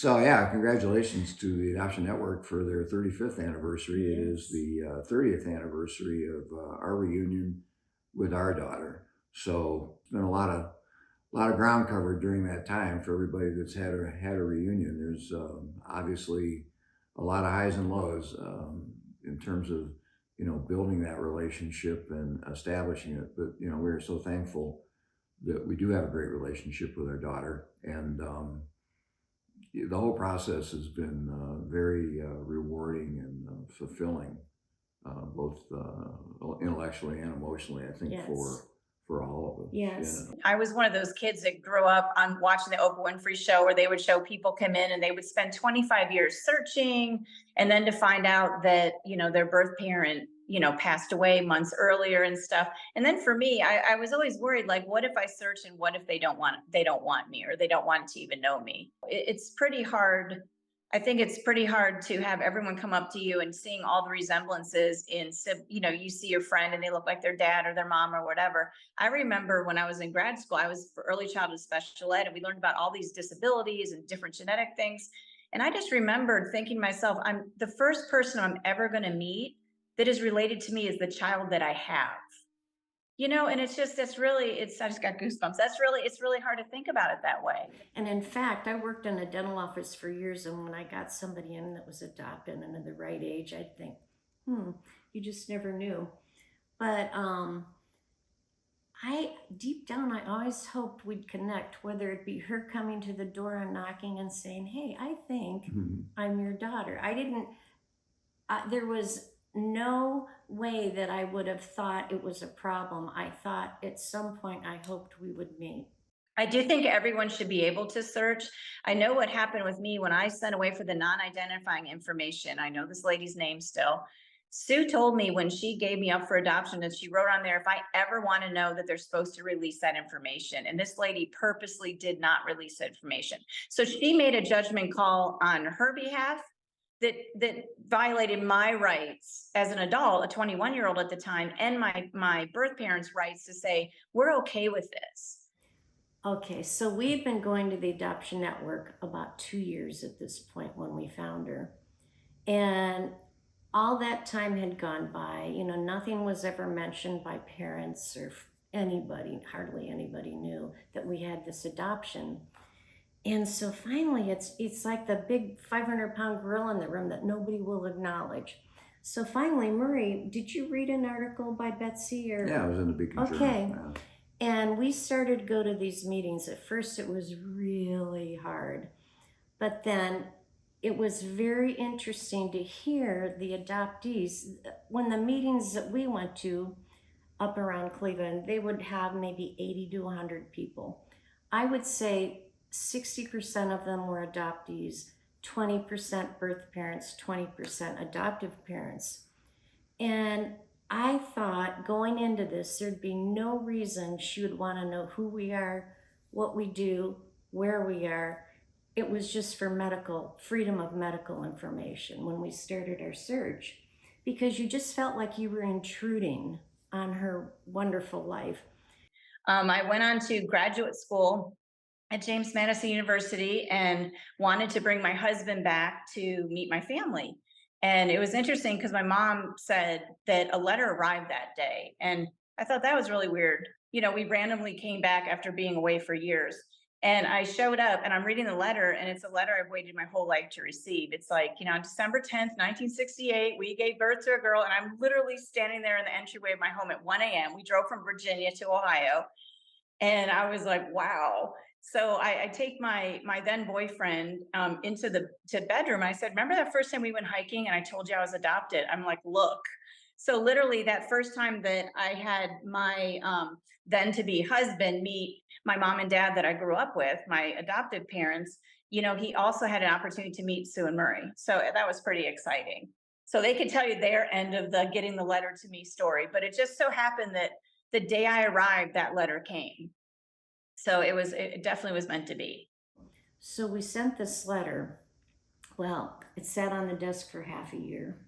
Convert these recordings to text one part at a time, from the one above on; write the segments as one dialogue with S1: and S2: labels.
S1: So yeah, congratulations to the Adoption Network for their 35th anniversary. It is
S2: Yes.
S1: the 30th anniversary of our reunion with our daughter. So it's been a lot of ground covered during that time for everybody that's had a reunion. There's obviously a lot of highs and lows in terms of building that relationship and establishing it. But we are so thankful that we do have a great relationship with our daughter, and the whole process has been very rewarding and fulfilling, both intellectually and emotionally. I think
S2: Yes.
S1: for all of us.
S2: Yes.
S1: Yeah.
S3: I was one of those kids that grew up on watching the Oprah Winfrey show where they would show people come in and they would spend 25 years searching, and then to find out that, their birth parent, passed away months earlier and stuff. And then for me, I was always worried, like, what if I search and what if they don't want me, or they don't want to even know me? It's pretty hard. I think it's pretty hard to have everyone come up to you and seeing all the resemblances you see your friend and they look like their dad or their mom or whatever. I remember when I was in grad school, I was for early childhood special ed, and we learned about all these disabilities and different genetic things. And I just remembered thinking to myself, I'm the first person I'm ever going to meet that is related to me is the child that I have. And I just got goosebumps. It's really hard to think about it that way.
S2: And in fact, I worked in a dental office for years, and when I got somebody in that was adopted and of the right age, I'd think, you just never knew. But deep down, I always hoped we'd connect, whether it be her coming to the door and knocking and saying, "Hey, I think I'm your daughter." There was no way that I would have thought it was a problem. I thought at some point I hoped we would meet.
S3: I do think everyone should be able to search. I know what happened with me when I sent away for the non-identifying information. I know this lady's name still. Sue told me when she gave me up for adoption that she wrote on there, if I ever want to know, that they're supposed to release that information. And this lady purposely did not release that information. So she made a judgment call on her behalf that violated my rights as an adult, a 21-year-old at the time, and my birth parents' rights to say, we're okay with this.
S2: Okay, so we had been going to the Adoption Network about 2 years at this point when we found her. And all that time had gone by. Nothing was ever mentioned by parents or anybody. Hardly anybody knew that we had this adoption. And so finally, it's like the big 500-pound gorilla in the room that nobody will acknowledge. So finally, Murray, did you read an article by Betsy? Or
S1: Yeah, I was in the Beacon Journal.
S2: Okay.
S1: Yeah.
S2: And we started to go to these meetings. At first, it was really hard. But then it was very interesting to hear the adoptees. When the meetings that we went to up around Cleveland, they would have maybe 80 to 100 people. I would say 60% of them were adoptees, 20% birth parents, 20% adoptive parents. And I thought going into this, there'd be no reason she would want to know who we are, what we do, where we are. It was just for freedom of medical information when we started our search, because you just felt like you were intruding on her wonderful life.
S3: I went on to graduate school at James Madison University and wanted to bring my husband back to meet my family. And it was interesting because my mom said that a letter arrived that day. And I thought that was really weird. We randomly came back after being away for years. And I showed up and I'm reading the letter, and it's a letter I've waited my whole life to receive. It's like, on December 10th, 1968, we gave birth to a girl. And I'm literally standing there in the entryway of my home at 1 a.m. We drove from Virginia to Ohio. And I was like, wow. So I take my then boyfriend into the bedroom. I said, remember that first time we went hiking and I told you I was adopted? I'm like, look. So literally that first time that I had my then to be husband meet my mom and dad that I grew up with, my adoptive parents, he also had an opportunity to meet Sue and Murray. So that was pretty exciting. So they could tell you their end of the getting the letter to me story. But it just so happened that the day I arrived, that letter came. So it definitely was meant to be.
S2: So we sent this letter. Well, it sat on the desk for half a year.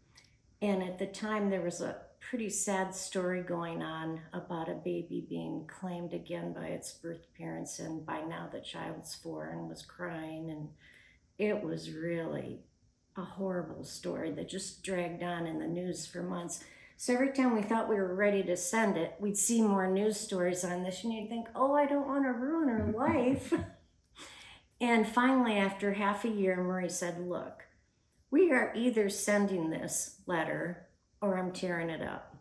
S2: And at the time, there was a pretty sad story going on about a baby being claimed again by its birth parents. And by now, the child's 4 and was crying. it was really a horrible story that just dragged on in the news for months. So every time we thought we were ready to send it, we'd see more news stories on this, and you'd think, oh, I don't want to ruin her life. And finally, after half a year, Murray said, look, we are either sending this letter or I'm tearing it up.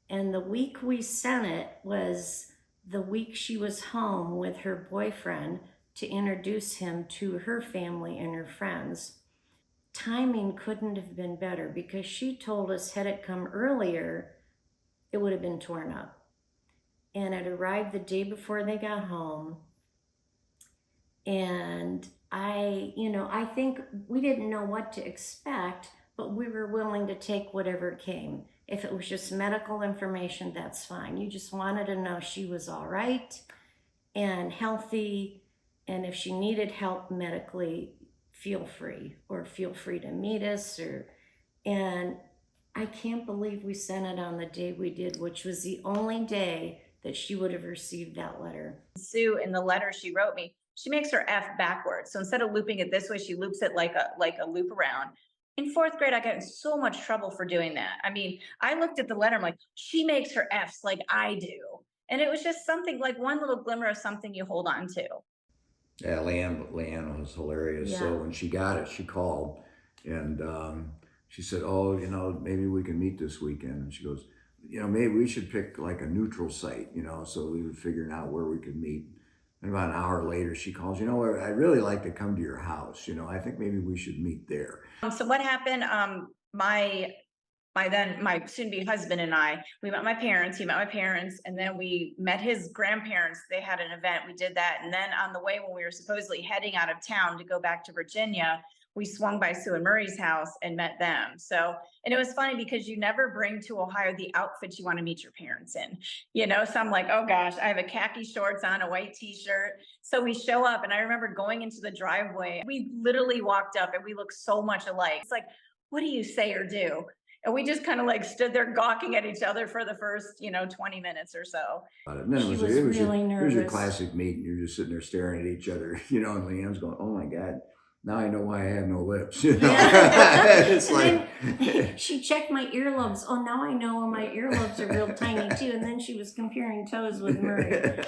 S2: And the week we sent it was the week she was home with her boyfriend to introduce him to her family and her friends. Timing couldn't have been better because she told us had it come earlier, it would have been torn up. And it arrived the day before they got home. And I think we didn't know what to expect, but we were willing to take whatever came. If it was just medical information, that's fine. You just wanted to know she was all right and healthy. And if she needed help medically, feel free to meet us and I can't believe we sent it on the day we did, which was the only day that she would have received that letter.
S3: Sue, in the letter she wrote me, she makes her F backwards. So instead of looping it this way, she loops it like a loop around. In fourth grade, I got in so much trouble for doing that. I mean, I looked at the letter, I'm like, she makes her F's like I do. And it was just something like one little glimmer of something you hold on to.
S1: Yeah, Leanne was hilarious.
S2: Yeah.
S1: So when she got it, she called and she said, "Oh, maybe we can meet this weekend." And she goes, "Maybe we should pick like a neutral site, So we were figuring out where we could meet. And about an hour later, she calls, "I'd really like to come to your house. I think maybe we should meet there."
S3: So what happened? My soon-to-be husband and I, we met my parents, he met my parents, and then we met his grandparents. They had an event, we did that. And then on the way, when we were supposedly heading out of town to go back to Virginia, we swung by Sue and Murray's house and met them. So, and it was funny because you never bring to Ohio the outfits you want to meet your parents in, So I'm like, oh gosh, I have a khaki shorts on, a white t-shirt. So we show up and I remember going into the driveway, we literally walked up and we looked so much alike. It's like, what do you say or do? And we just kind of like stood there gawking at each other for the first, 20 minutes or so.
S1: And then
S2: She was really
S1: it was your
S2: nervous.
S1: classic meet, and you're just sitting there staring at each other, and Leanne's going, "Oh my God, now I know why I have no lips." It's like
S2: she checked my earlobes. Oh, now I know my earlobes are real tiny too. And then she was comparing toes with Murray.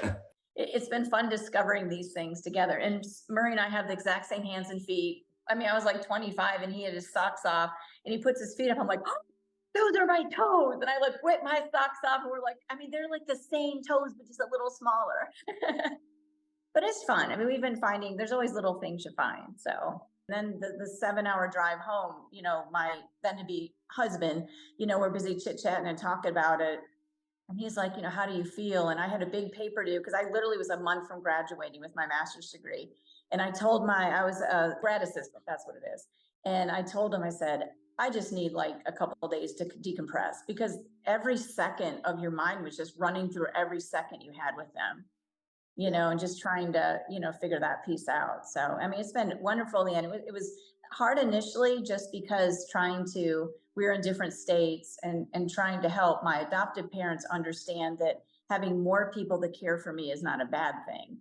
S3: It's been fun discovering these things together. And Murray and I have the exact same hands and feet. I mean, I was like 25 and he had his socks off and he puts his feet up. I'm like, oh, those are my toes. And I like whip my socks off and we're like, I mean, they're like the same toes, but just a little smaller. But it's fun. I mean, we've been finding there's always little things you find. So then the 7 hour drive home, my then to be husband, we're busy chit chatting and talking about it. And he's like, how do you feel? And I had a big paper due because I literally was a month from graduating with my master's degree. And I was a grad assistant, that's what it is. And I told him, I said, I just need like a couple of days to decompress because every second of your mind was just running through every second you had with them, and just trying to, figure that piece out. So, I mean, it's been wonderful. And it was hard initially just because we were in different states and trying to help my adoptive parents understand that having more people to care for me is not a bad thing,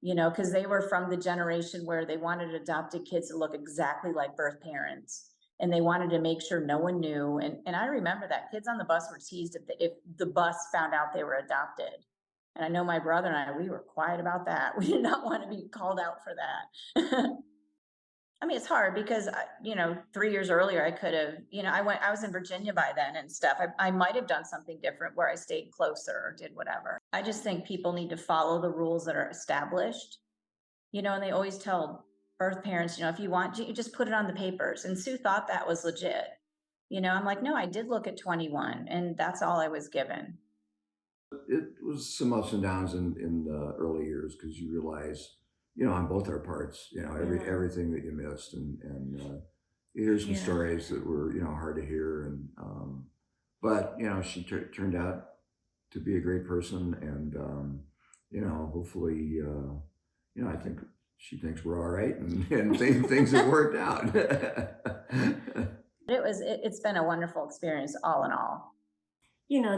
S3: because they were from the generation where they wanted adopted kids to look exactly like birth parents. And they wanted to make sure no one knew. And I remember that kids on the bus were teased if the bus found out they were adopted. And I know my brother and I, we were quiet about that. We did not want to be called out for that. I mean, it's hard because, 3 years earlier, I could have, I was in Virginia by then and stuff. I might have done something different where I stayed closer or did whatever. I just think people need to follow the rules that are established, and they always tell birth parents, if you want, you just put it on the papers. And Sue thought that was legit. I'm like, no, I did look at 21 and that's all I was given.
S1: It was some ups and downs in the early years because you realize, on both our parts, everything that you missed, and you hear some stories that were, hard to hear, and but she turned out to be a great person, and hopefully, I think she thinks we're all right, and things have worked out.
S3: It's been a wonderful experience all in all.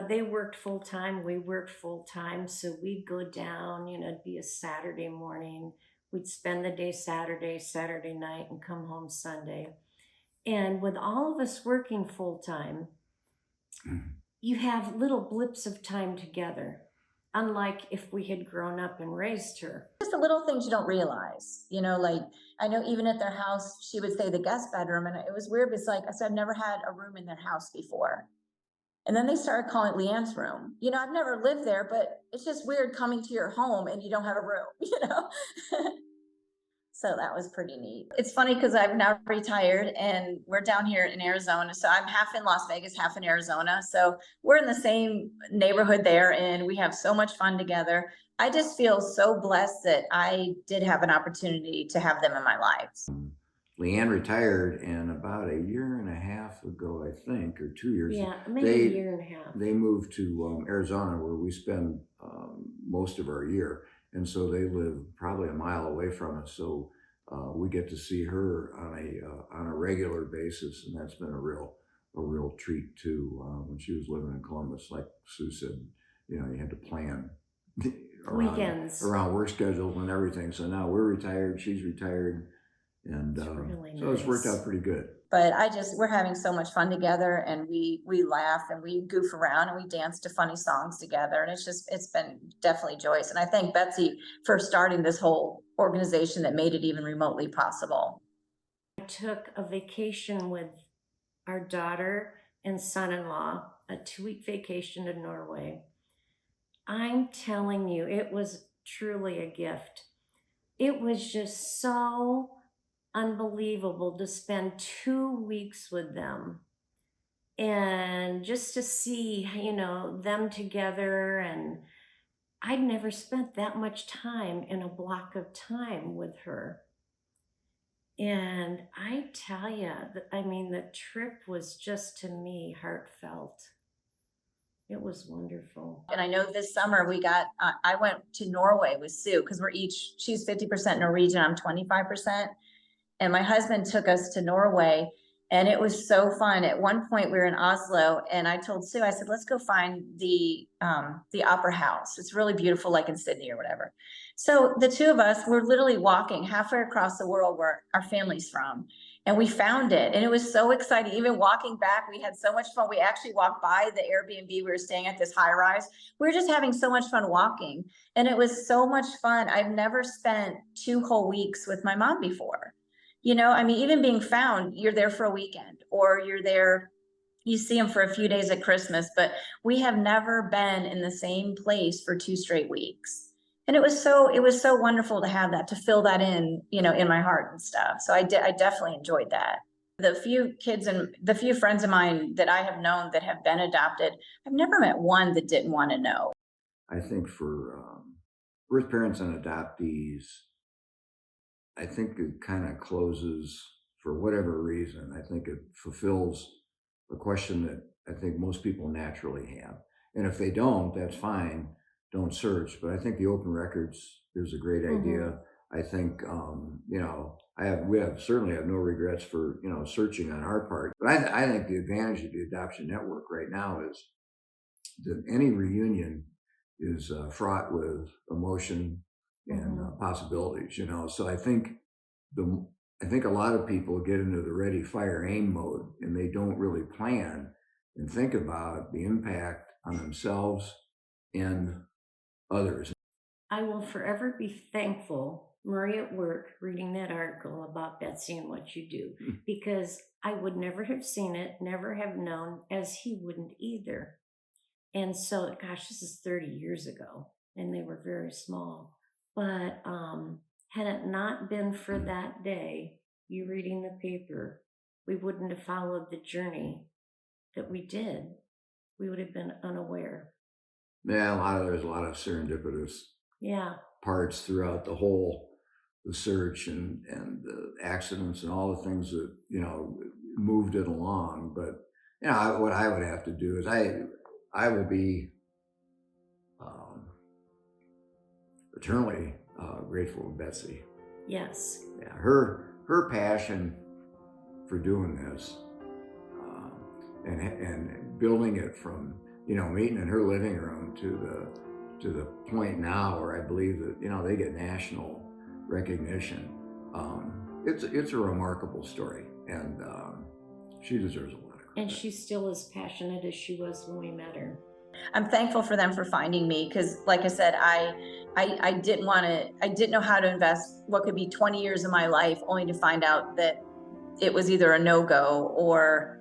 S2: They worked full time, we worked full time. So we'd go down, it'd be a Saturday morning. We'd spend the day Saturday night, and come home Sunday. And with all of us working full time, you have little blips of time together, unlike if we had grown up and raised her.
S3: Just the little things you don't realize, like I know even at their house, she would say the guest bedroom, and it was weird. It's like I said, I've never had a room in their house before. And then they started calling it Leanne's room. I've never lived there, but it's just weird coming to your home and you don't have a room. So that was pretty neat. It's funny because I've now retired and we're down here in Arizona. So I'm half in Las Vegas, half in Arizona. So we're in the same neighborhood there and we have so much fun together. I just feel so blessed that I did have an opportunity to have them in my life.
S1: Leanne retired, and about a year and a half ago, I think, or 2 years.
S2: Yeah, maybe a year and a half.
S1: They moved to Arizona, where we spend most of our year, and so they live probably a mile away from us. So we get to see her on a regular basis, and that's been a real treat too. When she was living in Columbus, like Sue said, you had to plan
S2: Weekends
S1: around work schedules and everything. So now we're retired, she's retired. And
S2: really
S1: so it's worked
S2: nice.
S1: out pretty good.
S3: But we're having so much fun together, and we laugh and we goof around and we dance to funny songs together. And it's been definitely joyous. And I thank Betsy for starting this whole organization that made it even remotely possible.
S2: I took a vacation with our daughter and son-in-law, a 2-week vacation to Norway. I'm telling you, it was truly a gift. It was just so unbelievable to spend 2 weeks with them and just to see, them together. And I'd never spent that much time in a block of time with her. And I tell you, the trip was just, to me, heartfelt. It was wonderful. And I know this summer I went to Norway with Sue because she's 50% Norwegian, I'm 25%. And my husband took us to Norway and it was so fun. At one point we were in Oslo and I told Sue, I said, let's go find the opera house. It's really beautiful, like in Sydney or whatever. So the two of us were literally walking halfway across the world where our family's from. And we found it. And it was so exciting. Even walking back, we had so much fun. We actually walked by the Airbnb. We were staying at this high rise. We were just having so much fun walking. And it was so much fun. I've never spent 2 whole weeks with my mom before. Even being found, you're there for a weekend or you're there, you see them for a few days at Christmas, but we have never been in the same place for 2 straight weeks. And it was so wonderful to have that, to fill that in, in my heart and stuff. So I definitely enjoyed that. The few kids and the few friends of mine that I have known that have been adopted, I've never met one that didn't want to know.
S1: I think for birth parents and adoptees, I think it kind of closes, for whatever reason, I think it fulfills a question that I think most people naturally have. And if they don't, that's fine. Don't search. But I think the open records is a great idea. I think, we certainly have no regrets for, searching on our part. But I think the advantage of the Adoption Network right now is that any reunion is fraught with emotion and possibilities, So I think a lot of people get into the ready, fire, aim mode, and they don't really plan and think about the impact on themselves and others.
S2: I will forever be thankful, Marie, at work, reading that article about Betsy and what you do, because I would never have seen it, never have known, as he wouldn't either. And so, gosh, this is 30 years ago, and they were very small. But had it not been for that day, you reading the paper, we wouldn't have followed the journey that we did. We would have been unaware.
S1: Yeah, there's a lot of serendipitous parts throughout the search and the accidents and all the things that, moved it along. But, what I would have to do is I will be eternally grateful to Betsy.
S2: Yes.
S1: Yeah, her passion for doing this and building it from meeting in her living room to the point now where I believe that they get national recognition. It's a remarkable story, and she deserves a lot of credit.
S2: And she's still as passionate as she was when we met her.
S3: I'm thankful for them for finding me because, like I said, I didn't know how to invest what could be 20 years of my life only to find out that it was either a no-go or,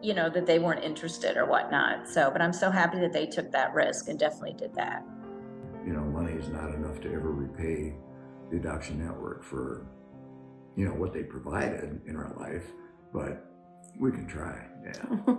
S3: you know, that they weren't interested or whatnot. So, but I'm so happy that they took that risk and definitely did that.
S1: You know, money is not enough to ever repay the Adoption Network for, you know, what they provided in our life, but we can try, yeah.